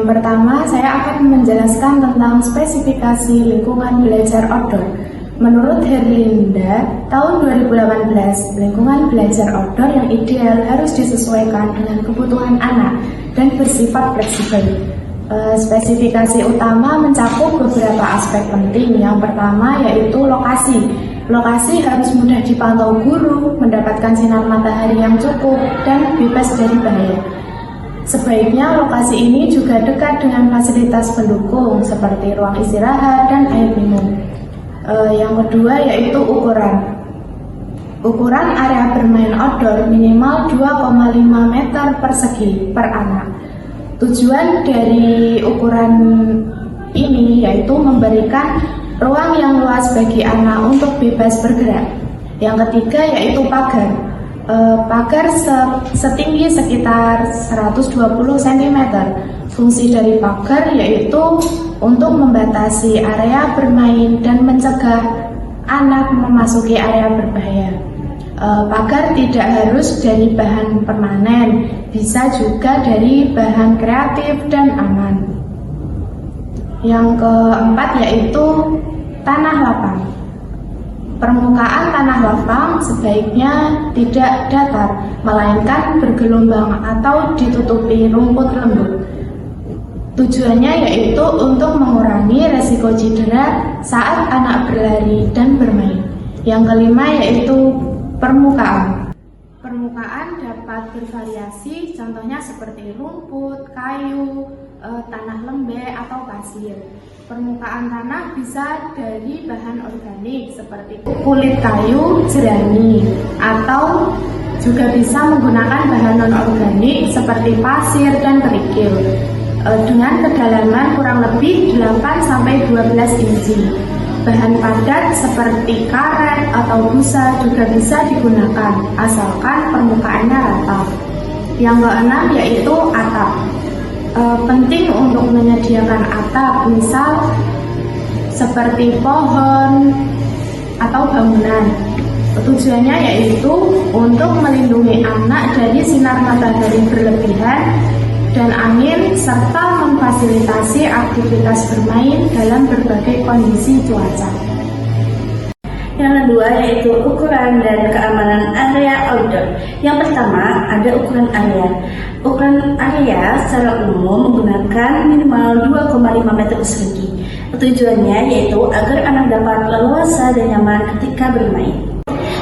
Yang pertama, saya akan menjelaskan tentang spesifikasi lingkungan belajar outdoor. Menurut Herlinda, tahun 2018, lingkungan belajar outdoor yang ideal harus disesuaikan dengan kebutuhan anak dan bersifat fleksibel. Spesifikasi utama mencakup beberapa aspek penting. Yang pertama yaitu lokasi. Lokasi harus mudah dipantau guru, mendapatkan sinar matahari yang cukup, dan bebas dari bahaya. Sebaiknya lokasi ini juga dekat dengan fasilitas pendukung seperti ruang istirahat dan air minum. Yang kedua yaitu ukuran. Ukuran area bermain outdoor minimal 2,5 meter persegi per anak. Tujuan dari ukuran ini yaitu memberikan ruang yang luas bagi anak untuk bebas bergerak. Yang ketiga yaitu pagar. Pagar setinggi sekitar 120 cm. Fungsi dari pagar yaitu untuk membatasi area bermain dan mencegah anak memasuki area berbahaya. Pagar tidak harus dari bahan permanen, bisa juga dari bahan kreatif dan aman. Yang keempat yaitu tanah lapang. Permukaan tanah lapang sebaiknya tidak datar, melainkan bergelombang atau ditutupi rumput lembut. Tujuannya yaitu untuk mengurangi resiko cedera saat anak berlari dan bermain. Yang kelima yaitu permukaan. Permukaan dapat bervariasi, contohnya seperti rumput, kayu, tanah lembek, atau pasir. Permukaan tanah bisa dari bahan organik seperti kulit kayu, jerami, atau juga bisa menggunakan bahan non-organik seperti pasir dan kerikil dengan kedalaman kurang lebih 8-12 inci. Bahan padat seperti karet atau busa juga bisa digunakan asalkan permukaannya rata. Yang keenam yaitu atap. Penting untuk menyediakan atap, misal seperti pohon atau bangunan. Tujuannya yaitu untuk melindungi anak dari sinar matahari berlebihan dan angin, serta memfasilitasi aktivitas bermain dalam berbagai kondisi cuaca. Yang kedua yaitu ukuran dan keamanan area outdoor. Yang pertama ada ukuran area. Ukuran area secara umum menggunakan minimal 2,5 meter persegi. Tujuannya yaitu agar anak dapat leluasa dan nyaman ketika bermain.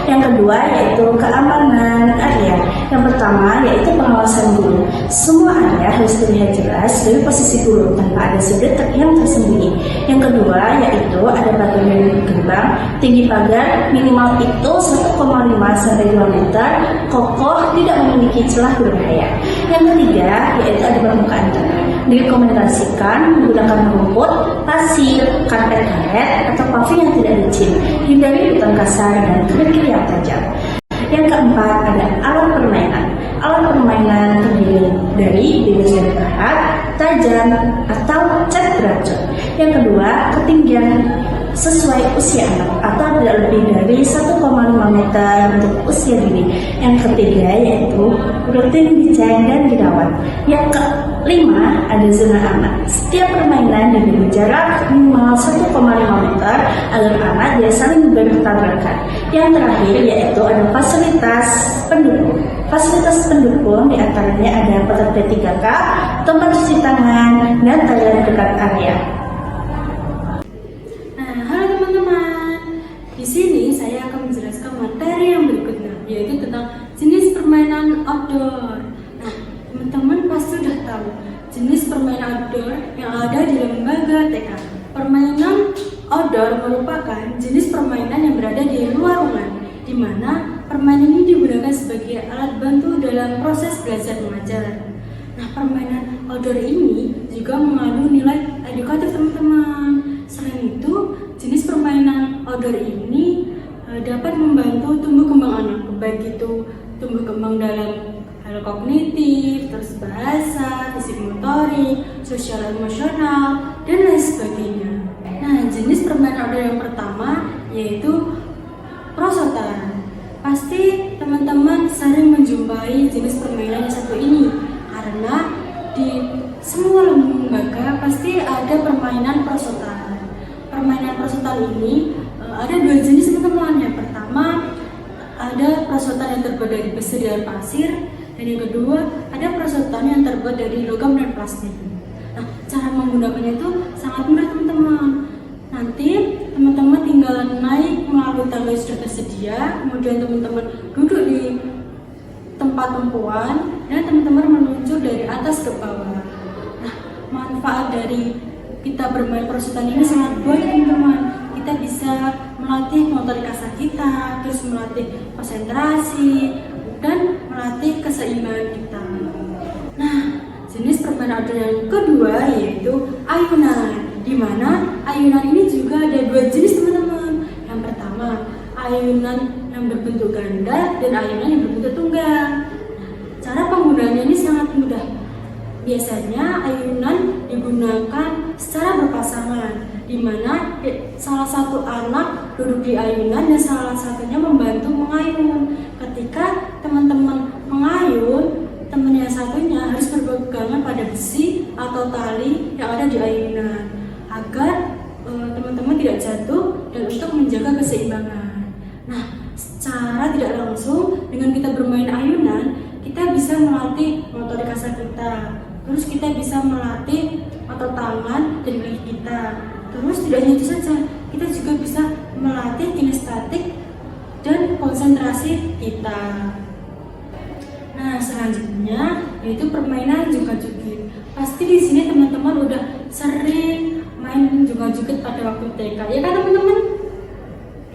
Yang kedua yaitu keamanan area. Yang pertama yaitu pengawasan guru. Semua area harus terlihat jelas dari posisi guru tanpa ada sudut yang tersembunyi. Yang kedua yaitu ada pagar gerbang. Tinggi pagar minimal itu 1,5-2 meter, kokoh, tidak memiliki celah berbahaya. Yang ketiga yaitu ada permukaan tanah. Direkomendasikan menggunakan rumput, pasir, karpet karet, atau paving yang tidak licin. Hindari beton kasar dan kerikil yang tajam. Yang keempat ada alat permainan. Alat permainan terdiri dari bebas dari karat, tajam, atau cat beracun. Yang kedua, ketinggian sesuai usia anak atau tidak lebih dari 1,5 meter untuk usia dini. Yang ketiga yaitu rutin dicek dan dirawat. Yang kelima ada zona aman. Setiap permainan diberi jarak minimal 1,5 meter agar anak tidak saling bertabrakan. Yang terakhir yaitu ada fasilitas pendukung. Fasilitas pendukung diantaranya ada kotak P3K, tempat cuci tangan, dan toilet dekat area. Di sini saya akan menjelaskan materi yang berikutnya, yaitu tentang jenis permainan outdoor. Nah, teman-teman pasti sudah tahu jenis permainan outdoor yang ada di lembaga TK. Permainan outdoor merupakan jenis permainan yang berada di luar rumah, di mana permainan ini digunakan sebagai alat bantu dalam proses belajar mengajar. Nah, permainan outdoor ini juga mengandung nilai edukatif, teman-teman. Selain itu, jenis permainan outdoor ini dapat membantu tumbuh kembang anak, baik itu tumbuh kembang dalam hal kognitif, terus bahasa, fisik motorik, sosial emosional, dan lain sebagainya. Nah, jenis permainan outdoor yang pertama yaitu prosotan. Pasti teman-teman sering menjumpai jenis permainan yang satu ini karena di semua lembaga pasti ada permainan perosotan. Permainan perosotan ini ada dua jenis teman-teman. Yang pertama ada perosotan yang terbuat dari besi dan pasir, dan yang kedua ada perosotan yang terbuat dari logam dan plastik. Nah, cara menggunakannya itu sangat mudah teman-teman. Nanti teman-teman tinggal naik melalui tangga yang sudah tersedia, kemudian teman-teman duduk di tempat tumpuan dan teman-teman meluncur dari atas ke bawah. Nah, manfaat dari kita bermain perosotan ini sangat baik teman-teman. Kita bisa melatih motorik kasar kita, terus melatih konsentrasi, dan melatih keseimbangan kita. Nah, jenis permainan outdoor yang kedua yaitu ayunan, di mana ayunan ini juga ada dua jenis teman-teman. Yang pertama, ayunan yang berbentuk ganda dan ayunan yang berbentuk tunggal. Cara penggunaannya ini sangat mudah. Biasanya ayunan digunakan secara berpasangan, di mana salah satu anak duduk di ayunan dan salah satunya membantu mengayun. Ketika teman-teman mengayun, teman yang satunya harus berpegangan pada besi atau tali yang ada di ayunan agar teman-teman tidak jatuh dan untuk menjaga keseimbangan. Nah, secara tidak langsung dengan kita bermain ayunan, kita bisa melatih motorik kasar kita. Terus kita bisa melatih otot tangan dan kaki kita. Terus tidak hanya itu saja, kita juga bisa melatih kinestetik dan konsentrasi kita. Nah, selanjutnya yaitu permainan juga-jugit. Pasti di sini teman-teman udah sering main juga-jugit pada waktu TK, ya kan teman-teman?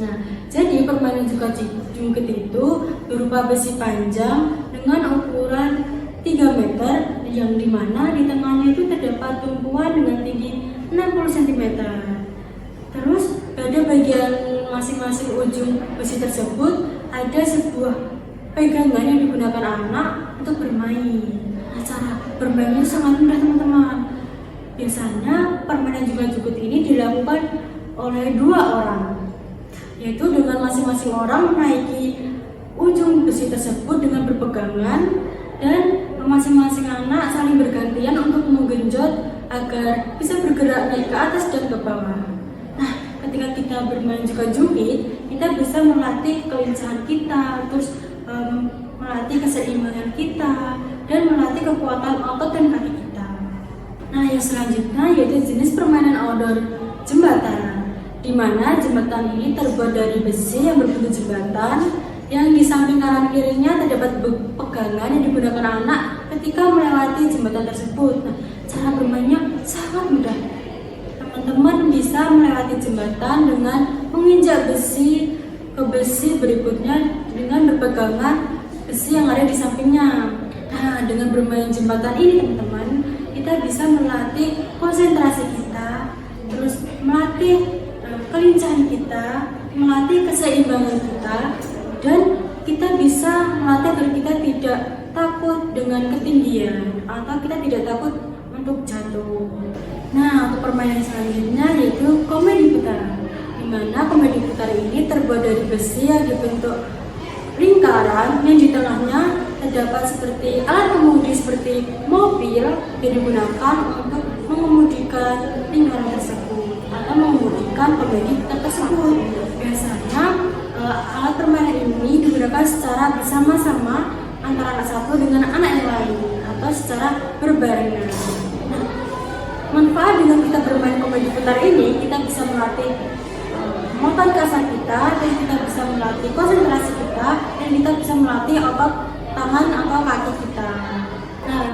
Nah, jadi permainan juga-jugit itu berupa besi panjang dengan ukuran 3 meter yang dimana di tengahnya itu terdapat tumpuan dengan tinggi 60 cm. Terus pada bagian masing-masing ujung besi tersebut ada sebuah pegangan yang digunakan anak untuk bermain. Nah, cara bermainnya sangat mudah teman-teman. Biasanya permainan juga-jugit ini dilakukan oleh 2 orang, yaitu dengan masing-masing orang menaiki ujung besi tersebut dengan berpegangan dan masing-masing anak saling bergantian untuk menggenjot agar bisa bergerak naik ke atas dan ke bawah. Nah, ketika kita bermain juga-jugit, kita bisa melatih kelincahan kita, terus melatih keseimbangan kita, dan melatih kekuatan otot dan kaki kita. Nah, yang selanjutnya yaitu jenis permainan outdoor jembatan, di mana jembatan ini terbuat dari besi yang berbentuk jembatan, yang di samping kanan kirinya terdapat pegangan yang digunakan anak ketika melewati jembatan tersebut. Nah, cara bermainnya sangat mudah. Teman-teman bisa melewati jembatan dengan menginjak besi ke besi berikutnya dengan berpegangan besi yang ada di sampingnya. Nah, dengan bermain jembatan ini teman-teman, kita bisa melatih konsentrasi kita, terus melatih kelincahan kita, melatih keseimbangan kita, dan kita bisa melatih agar kita tidak takut dengan ketinggian atau kita tidak takut untuk jatuh. Nah, untuk permainan selanjutnya yaitu komedi putar, di mana komedi putar ini terbuat dari besi yang dibentuk lingkaran yang di tengahnya terdapat seperti alat kemudi seperti mobil yang digunakan untuk mengemudikan lingkaran tersebut atau mengemudikan komedi putar tersebut. Biasanya alat permainan ini digunakan secara bersama-sama antara anak satu dengan anak yang lain atau secara berbarengan. Nah, manfaat dengan kita bermain komedi putar ini, kita bisa melatih motorik kasar kita, dan kita bisa melatih konsentrasi kita, dan kita bisa melatih otot tangan atau kaki kita. Nah,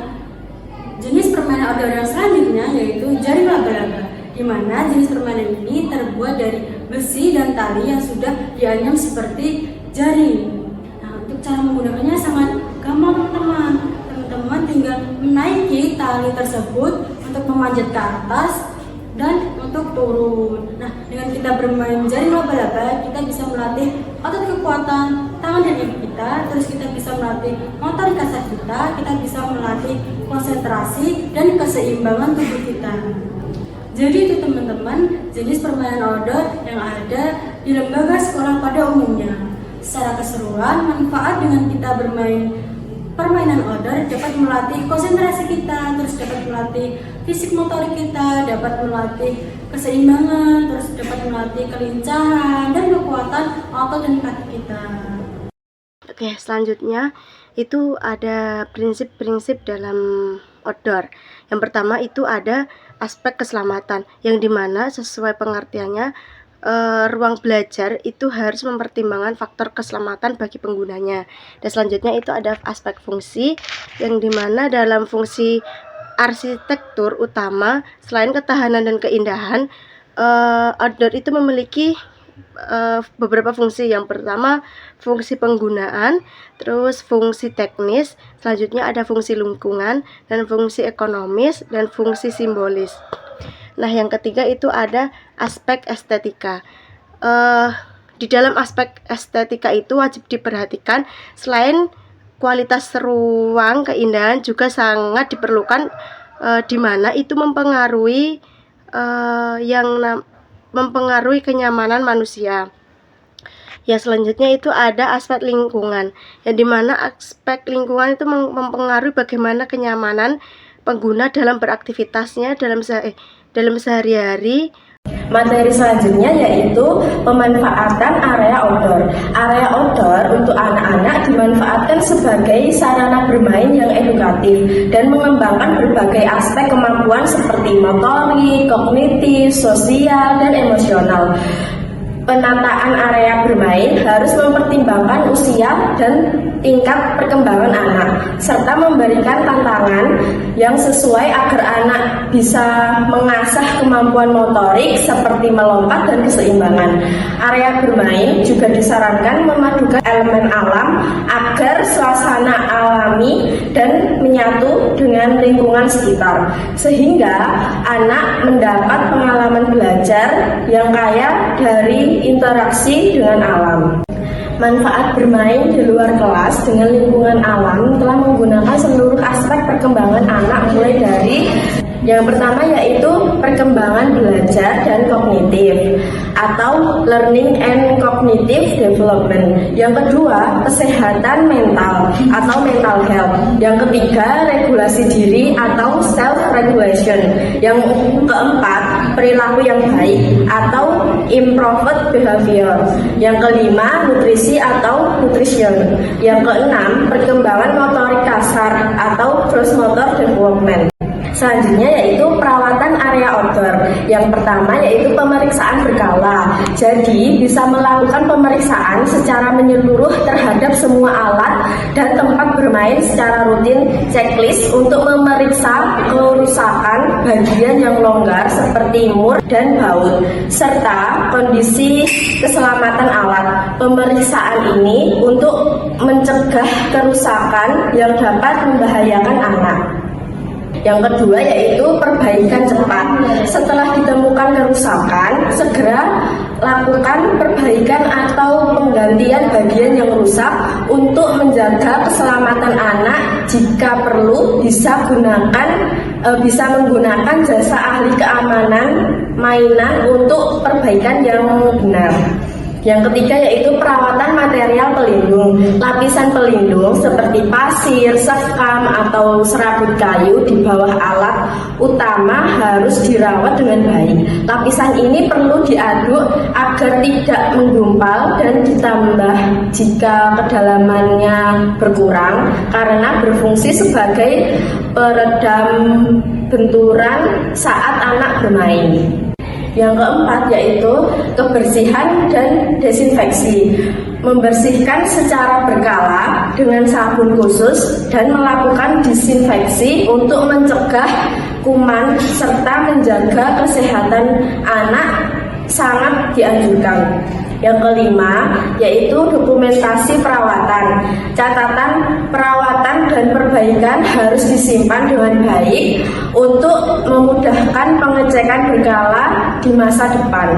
jenis permainan outdoor yang selanjutnya yaitu jaring laba-laba, di mana jenis permainan ini terbuat dari besi dan tali yang sudah dianyam seperti jaring. Nah, untuk cara menggunakannya sangat gampang teman-teman. Teman-teman tinggal menaiki tali tersebut untuk memanjat ke atas dan untuk turun. Nah, dengan kita bermain jaring laba-laba, kita bisa melatih otot kekuatan tangan dan kaki kita, terus kita bisa melatih motorik kasar kita bisa melatih konsentrasi dan keseimbangan tubuh kita. Jadi itu teman-teman, jenis permainan outdoor yang ada di lembaga sekolah pada umumnya. Secara keseluruhan, manfaat dengan kita bermain permainan outdoor dapat melatih konsentrasi kita, terus dapat melatih fisik motorik kita, dapat melatih keseimbangan, terus dapat melatih kelincahan dan kekuatan otot dan kaki kita. Oke, selanjutnya itu ada prinsip-prinsip dalam outdoor. Yang pertama itu ada aspek keselamatan, yang dimana sesuai pengertiannya ruang belajar itu harus mempertimbangkan faktor keselamatan bagi penggunanya. Dan selanjutnya itu ada aspek fungsi, yang dimana dalam fungsi arsitektur utama selain ketahanan dan keindahan, outdoor itu memiliki beberapa fungsi. Yang pertama fungsi penggunaan, terus fungsi teknis, selanjutnya ada fungsi lingkungan dan fungsi ekonomis dan fungsi simbolis. Nah, yang ketiga itu ada aspek estetika. Di dalam aspek estetika itu wajib diperhatikan selain kualitas ruang, keindahan juga sangat diperlukan, di mana itu mempengaruhi mempengaruhi kenyamanan manusia. Ya, selanjutnya itu ada aspek lingkungan, yang dimana aspek lingkungan itu mempengaruhi bagaimana kenyamanan pengguna dalam beraktivitasnya dalam sehari-hari. Materi selanjutnya yaitu pemanfaatan area outdoor. Area outdoor untuk anak-anak dimanfaatkan sebagai sarana bermain yang edukatif dan mengembangkan berbagai aspek kemampuan seperti motorik, kognitif, sosial, dan emosional. Penataan area bermain harus mempertimbangkan usia dan tingkat perkembangan anak, serta memberikan tantangan yang sesuai agar anak bisa mengasah kemampuan motorik seperti melompat dan keseimbangan. Area bermain juga disarankan memadukan elemen alam agar suasana alami dan menyatu dengan lingkungan sekitar, sehingga anak mendapat pengalaman belajar yang kaya dari interaksi dengan alam. Manfaat bermain di luar kelas dengan lingkungan alam telah menggunakan seluruh aspek perkembangan anak, mulai dari yang pertama yaitu perkembangan belajar dan kognitif atau learning and cognitive development. Yang kedua, kesehatan mental atau mental health. Yang ketiga, regulasi diri atau self regulation. Yang keempat, perilaku yang baik atau improved behavior. Yang kelima, nutrisi atau nutrition. Yang keenam, perkembangan motorik kasar atau gross motor development. Selanjutnya yaitu perawatan area outdoor. Yang pertama yaitu pemeriksaan berkala. Jadi bisa melakukan pemeriksaan secara menyeluruh terhadap semua alat dan tempat bermain secara rutin, checklist untuk memeriksa kerusakan bagian yang longgar seperti mur dan baut, serta kondisi keselamatan alat. Pemeriksaan ini untuk mencegah kerusakan yang dapat membahayakan anak. Yang kedua yaitu perbaikan cepat. Setelah ditemukan kerusakan, segera lakukan perbaikan atau penggantian bagian yang rusak untuk menjaga keselamatan anak. Jika perlu, bisa menggunakan jasa ahli keamanan mainan untuk perbaikan yang benar. Yang ketiga yaitu perawatan material pelindung. Lapisan pelindung seperti pasir, sekam, atau serabut kayu di bawah alat utama harus dirawat dengan baik. Lapisan ini perlu diaduk agar tidak menggumpal dan ditambah jika kedalamannya berkurang, karena berfungsi sebagai peredam benturan saat anak bermain. Yang keempat yaitu kebersihan dan desinfeksi. Membersihkan secara berkala dengan sabun khusus dan melakukan disinfeksi untuk mencegah kuman serta menjaga kesehatan anak sangat dianjurkan. Yang kelima yaitu dokumentasi perawatan. Catatan perawatan dan perbaikan harus disimpan dengan baik untuk memudahkan pengecekan berkala di masa depan.